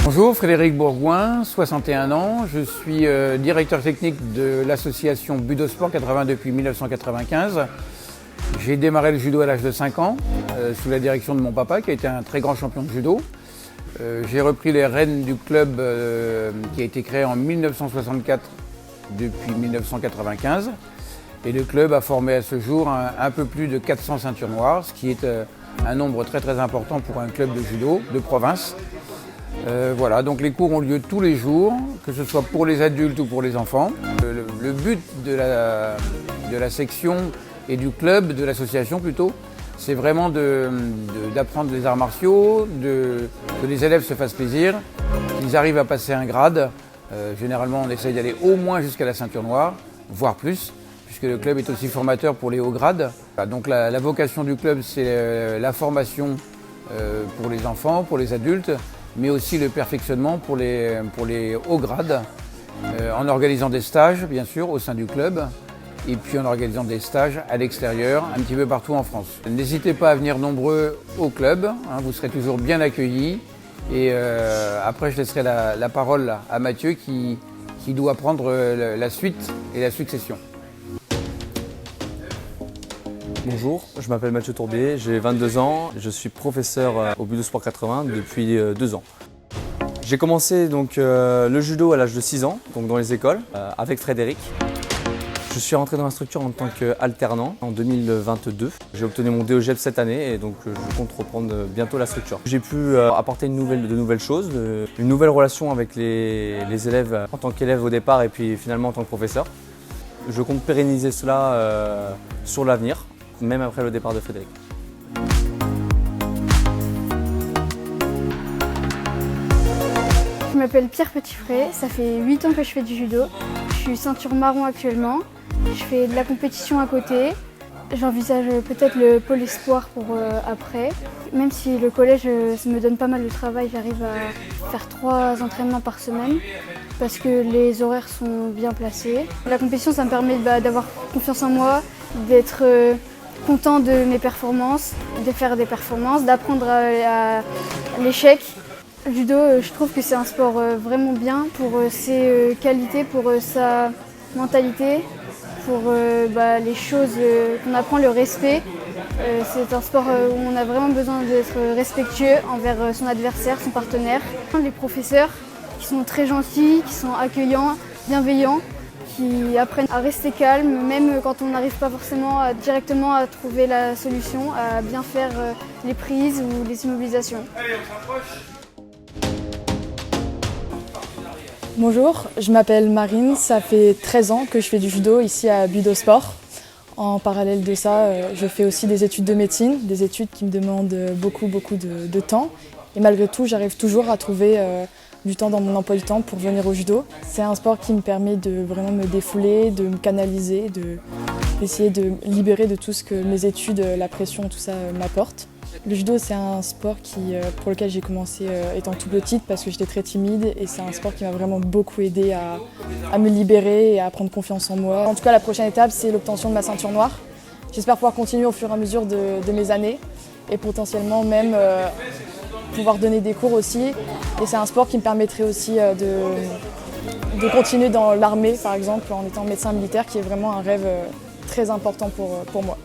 Bonjour, Frédéric Bourgoin, 61 ans. Je suis directeur technique de l'association Budosport 80 depuis 1995. J'ai démarré le judo à l'âge de 5 ans, sous la direction de mon papa qui a été un très grand champion de judo. J'ai repris les rênes du club qui a été créé en 1964 depuis 1995. Et le club a formé à ce jour un peu plus de 400 ceintures noires, ce qui est un nombre très important pour un club de judo de province. Voilà, donc les cours ont lieu tous les jours, que ce soit pour les adultes ou pour les enfants. Le but de la section et du club, de l'association plutôt, c'est vraiment d'apprendre les arts martiaux, que les élèves se fassent plaisir, qu'ils arrivent à passer un grade. Généralement, on essaye d'aller au moins jusqu'à la ceinture noire, voire plus, puisque le club est aussi formateur pour les hauts grades. Donc la vocation du club, c'est la formation pour les enfants, pour les adultes, mais aussi le perfectionnement pour les hauts grades, en organisant des stages, bien sûr, au sein du club, et puis en organisant des stages à l'extérieur, un petit peu partout en France. N'hésitez pas à venir nombreux au club, hein, vous serez toujours bien accueillis. Et après, je laisserai la parole à Mathieu qui doit prendre la suite et la succession. Bonjour, je m'appelle Mathieu Tourbier, j'ai 22 ans, je suis professeur au Budosport 80 depuis 2 ans. J'ai commencé donc le judo à l'âge de 6 ans, donc dans les écoles, avec Frédéric. Je suis rentré dans la structure en tant qu'alternant en 2022. J'ai obtenu mon DEGEP cette année et donc je compte reprendre bientôt la structure. J'ai pu apporter de nouvelles choses, une nouvelle relation avec les élèves en tant qu'élève au départ et puis finalement en tant que professeur. Je compte pérenniser cela sur l'avenir, même après le départ de Frédéric. Je m'appelle Pierre Petitfray, ça fait 8 ans que je fais du judo. Je suis ceinture marron actuellement. Je fais de la compétition à côté. J'envisage peut-être le pôle espoir pour après. Même si le collège me donne pas mal de travail, j'arrive à faire 3 entraînements par semaine parce que les horaires sont bien placés. La compétition, ça me permet d'avoir confiance en moi, d'être content de mes performances, de faire des performances, d'apprendre à l'échec. Le judo, je trouve que c'est un sport vraiment bien pour ses qualités, pour sa mentalité, pour les choses qu'on apprend, le respect. C'est un sport où on a vraiment besoin d'être respectueux envers son adversaire, son partenaire. Les professeurs qui sont très gentils, qui sont accueillants, bienveillants, qui apprennent à rester calme, même quand on n'arrive pas forcément directement à trouver la solution, à bien faire les prises ou les immobilisations. Bonjour, je m'appelle Marine, ça fait 13 ans que je fais du judo ici à Budosport. En parallèle de ça, je fais aussi des études de médecine, des études qui me demandent beaucoup de temps. Et malgré tout, j'arrive toujours à trouver du temps dans mon emploi du temps pour venir au judo. C'est un sport qui me permet de vraiment me défouler, de me canaliser, d'essayer de me libérer de tout ce que mes études, la pression, tout ça m'apporte. Le judo, c'est un sport pour lequel j'ai commencé étant tout petite parce que j'étais très timide et c'est un sport qui m'a vraiment beaucoup aidé à me libérer et à prendre confiance en moi. En tout cas, la prochaine étape, c'est l'obtention de ma ceinture noire. J'espère pouvoir continuer au fur et à mesure de mes années et potentiellement même pouvoir donner des cours aussi. Et c'est un sport qui me permettrait aussi de continuer dans l'armée, par exemple, en étant médecin militaire, qui est vraiment un rêve très important pour moi.